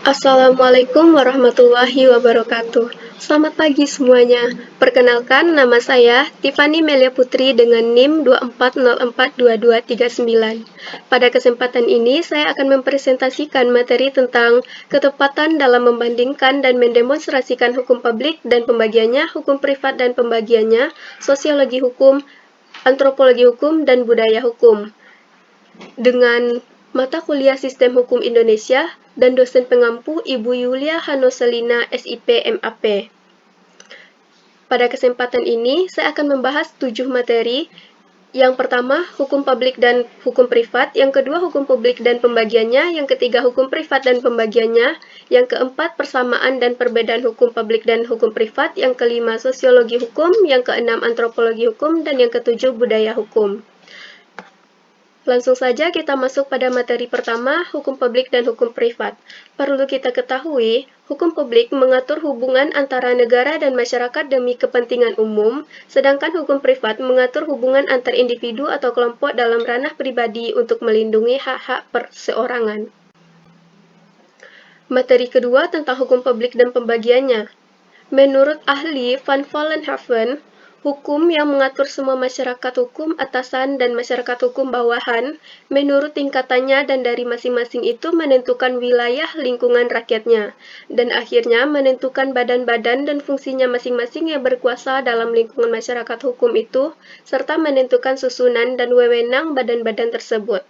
Assalamualaikum warahmatullahi wabarakatuh. Selamat pagi semuanya. Perkenalkan, nama saya Tiffany Melia Putri dengan NIM 24042239. Pada kesempatan ini, saya akan mempresentasikan materi tentang ketepatan dalam membandingkan dan mendemonstrasikan hukum publik dan pembagiannya, hukum privat dan pembagiannya, sosiologi hukum, antropologi hukum, dan budaya hukum. Dengan mata kuliah Sistem Hukum Indonesia dan dosen pengampu Ibu Yulia Hanoselina SIP MAP. Pada kesempatan ini, saya akan membahas 7 materi. Yang pertama, hukum publik dan hukum privat. Yang kedua, hukum publik dan pembagiannya. Yang ketiga, hukum privat dan pembagiannya. Yang keempat, persamaan dan perbedaan hukum publik dan hukum privat. Yang kelima, sosiologi hukum. Yang keenam, antropologi hukum. Dan yang ketujuh, budaya hukum. Langsung saja kita masuk pada materi pertama, hukum publik dan hukum privat. Perlu kita ketahui, hukum publik mengatur hubungan antara negara dan masyarakat demi kepentingan umum, sedangkan hukum privat mengatur hubungan antar individu atau kelompok dalam ranah pribadi untuk melindungi hak-hak perseorangan. Materi kedua tentang hukum publik dan pembagiannya. Menurut ahli Van Vollenhoven, hukum yang mengatur semua masyarakat hukum atasan dan masyarakat hukum bawahan menurut tingkatannya dan dari masing-masing itu menentukan wilayah lingkungan rakyatnya, dan akhirnya menentukan badan-badan dan fungsinya masing-masing yang berkuasa dalam lingkungan masyarakat hukum itu, serta menentukan susunan dan wewenang badan-badan tersebut.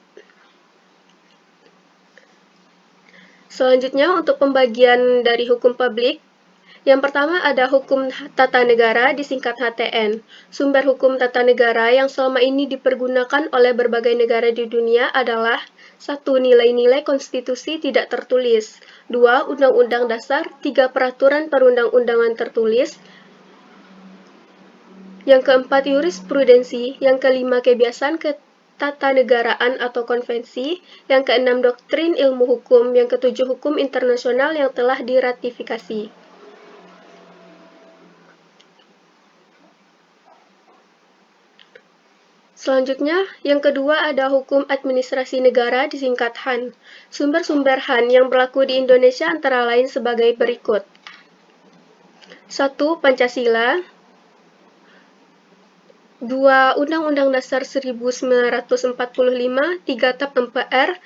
Selanjutnya, untuk pembagian dari hukum publik, yang pertama ada hukum tata negara, disingkat HTN. Sumber hukum tata negara yang selama ini dipergunakan oleh berbagai negara di dunia adalah 1. Nilai-nilai konstitusi tidak tertulis, 2. Undang-undang dasar, 3. Peraturan perundang-undangan tertulis, yang keempat jurisprudensi, yang kelima kebiasaan ketatanegaraan atau konvensi, yang keenam doktrin ilmu hukum, yang ketujuh hukum internasional yang telah diratifikasi. Selanjutnya, yang kedua ada hukum administrasi negara disingkat HAN. Sumber-sumber HAN yang berlaku di Indonesia antara lain sebagai berikut. 1. Pancasila. 2. Undang-Undang Dasar 1945, 3. TAP MPR,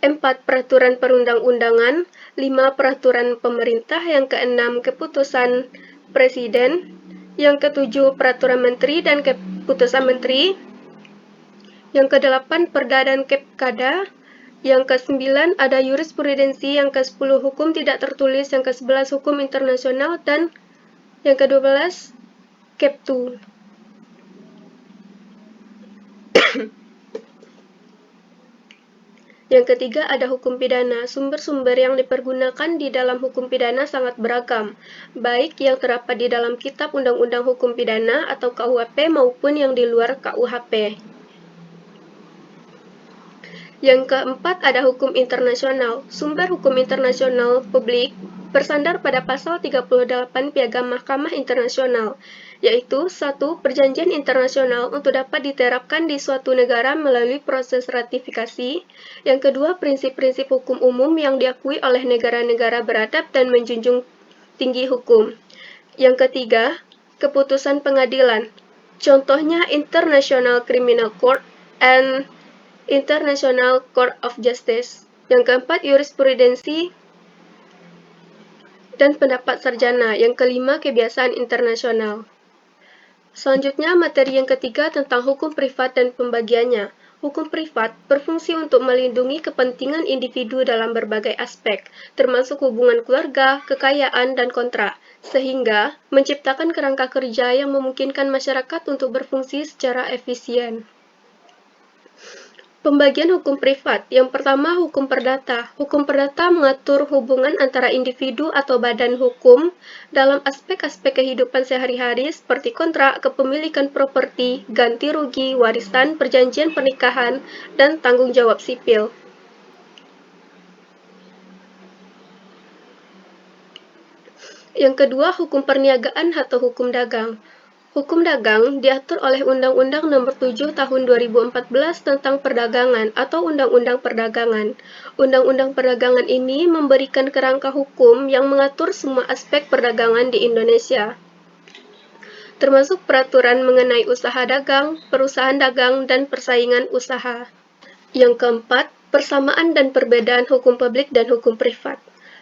4. Peraturan Perundang-undangan, 5. Peraturan Pemerintah, yang keenam Keputusan Presiden, yang ketujuh Peraturan Menteri dan Keputusan Menteri, yang kedelapan Perda dan Kepkada, yang kesembilan ada jurisprudensi, yang ke-10 hukum tidak tertulis, yang ke-11 hukum internasional, dan yang ke-12 Keptu. Yang ketiga ada hukum pidana. Sumber-sumber yang dipergunakan di dalam hukum pidana sangat beragam, baik yang terdapat di dalam Kitab Undang-Undang Hukum Pidana atau KUHP maupun yang di luar KUHP. Yang keempat ada hukum internasional. Sumber hukum internasional publik bersandar pada pasal 38 Piagam Mahkamah Internasional, yaitu 1. Perjanjian internasional untuk dapat diterapkan di suatu negara melalui proses ratifikasi. Yang kedua, prinsip-prinsip hukum umum yang diakui oleh negara-negara beradab dan menjunjung tinggi hukum. Yang ketiga, keputusan pengadilan. Contohnya International Criminal Court and International Court of Justice. Yang keempat, jurisprudensi dan pendapat sarjana. Yang kelima, kebiasaan internasional. Selanjutnya, materi yang ketiga tentang hukum privat dan pembagiannya. Hukum privat berfungsi untuk melindungi kepentingan individu dalam berbagai aspek, termasuk hubungan keluarga, kekayaan, dan kontrak, sehingga menciptakan kerangka kerja yang memungkinkan masyarakat untuk berfungsi secara efisien. Pembagian hukum privat. Yang pertama, hukum perdata. Hukum perdata mengatur hubungan antara individu atau badan hukum dalam aspek-aspek kehidupan sehari-hari seperti kontrak, kepemilikan properti, ganti rugi, warisan, perjanjian pernikahan, dan tanggung jawab sipil. Yang kedua, hukum perniagaan atau hukum dagang. Hukum dagang diatur oleh Undang-Undang Nomor 7 Tahun 2014 tentang Perdagangan atau Undang-Undang Perdagangan. Undang-Undang Perdagangan ini memberikan kerangka hukum yang mengatur semua aspek perdagangan di Indonesia, termasuk peraturan mengenai usaha dagang, perusahaan dagang, dan persaingan usaha. Yang keempat, persamaan dan perbedaan hukum publik dan hukum privat.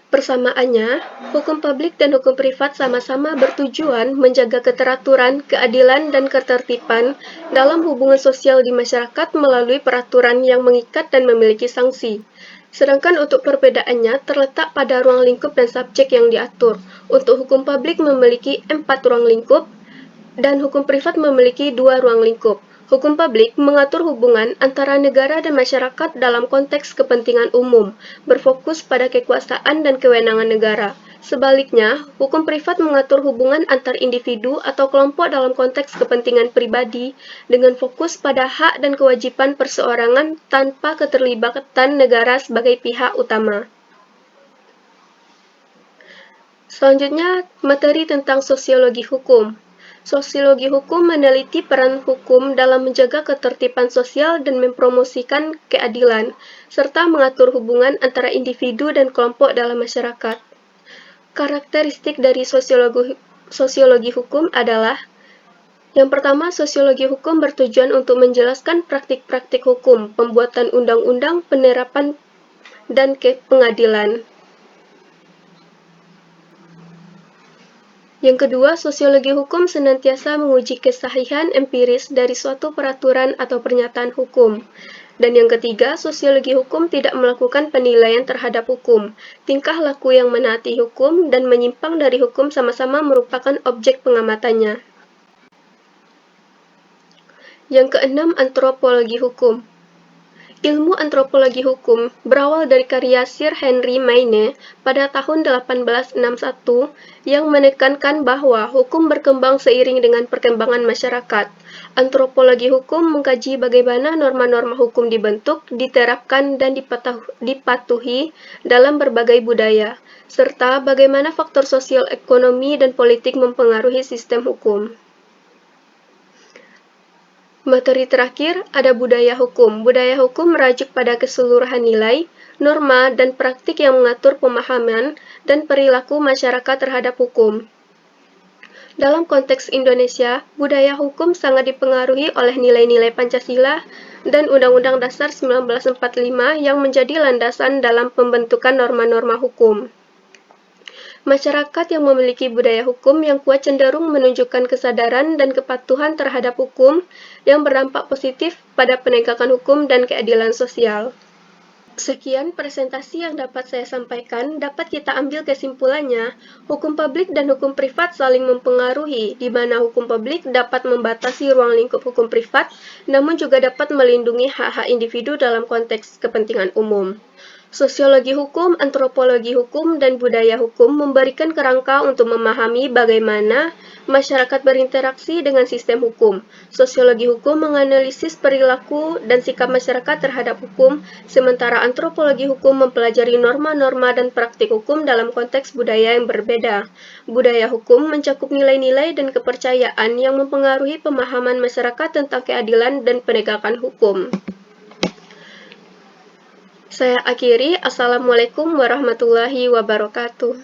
Persamaannya, hukum publik dan hukum privat sama-sama bertujuan menjaga keteraturan, keadilan, dan ketertiban dalam hubungan sosial di masyarakat melalui peraturan yang mengikat dan memiliki sanksi. Sedangkan untuk perbedaannya terletak pada ruang lingkup dan subjek yang diatur. Untuk hukum publik memiliki 4 ruang lingkup, dan hukum privat memiliki 2 ruang lingkup. Hukum publik mengatur hubungan antara negara dan masyarakat dalam konteks kepentingan umum, berfokus pada kekuasaan dan kewenangan negara. Sebaliknya, hukum privat mengatur hubungan antar individu atau kelompok dalam konteks kepentingan pribadi, dengan fokus pada hak dan kewajiban perseorangan tanpa keterlibatan negara sebagai pihak utama. Selanjutnya, materi tentang sosiologi hukum. Sosiologi hukum meneliti peran hukum dalam menjaga ketertiban sosial dan mempromosikan keadilan, serta mengatur hubungan antara individu dan kelompok dalam masyarakat. Karakteristik dari sosiologi hukum adalah: yang pertama, sosiologi hukum bertujuan untuk menjelaskan praktik-praktik hukum, pembuatan undang-undang, penerapan, dan pengadilan. Yang kedua, sosiologi hukum senantiasa menguji kesahihan empiris dari suatu peraturan atau pernyataan hukum. Dan yang ketiga, sosiologi hukum tidak melakukan penilaian terhadap hukum. Tingkah laku yang menaati hukum dan menyimpang dari hukum sama-sama merupakan objek pengamatannya. Yang keenam, antropologi hukum. Ilmu antropologi hukum berawal dari karya Sir Henry Maine pada tahun 1861 yang menekankan bahwa hukum berkembang seiring dengan perkembangan masyarakat. Antropologi hukum mengkaji bagaimana norma-norma hukum dibentuk, diterapkan, dan dipatuhi dalam berbagai budaya, serta bagaimana faktor sosial, ekonomi, dan politik mempengaruhi sistem hukum. Materi terakhir ada budaya hukum. Budaya hukum merujuk pada keseluruhan nilai, norma, dan praktik yang mengatur pemahaman dan perilaku masyarakat terhadap hukum. Dalam konteks Indonesia, budaya hukum sangat dipengaruhi oleh nilai-nilai Pancasila dan Undang-Undang Dasar 1945 yang menjadi landasan dalam pembentukan norma-norma hukum. Masyarakat yang memiliki budaya hukum yang kuat cenderung menunjukkan kesadaran dan kepatuhan terhadap hukum yang berdampak positif pada penegakan hukum dan keadilan sosial. Sekian presentasi yang dapat saya sampaikan. Dapat kita ambil kesimpulannya, hukum publik dan hukum privat saling mempengaruhi, di mana hukum publik dapat membatasi ruang lingkup hukum privat, namun juga dapat melindungi hak-hak individu dalam konteks kepentingan umum. Sosiologi hukum, antropologi hukum, dan budaya hukum memberikan kerangka untuk memahami bagaimana masyarakat berinteraksi dengan sistem hukum. Sosiologi hukum menganalisis perilaku dan sikap masyarakat terhadap hukum, sementara antropologi hukum mempelajari norma-norma dan praktik hukum dalam konteks budaya yang berbeda. Budaya hukum mencakup nilai-nilai dan kepercayaan yang mempengaruhi pemahaman masyarakat tentang keadilan dan penegakan hukum. Saya akhiri. Assalamualaikum warahmatullahi wabarakatuh.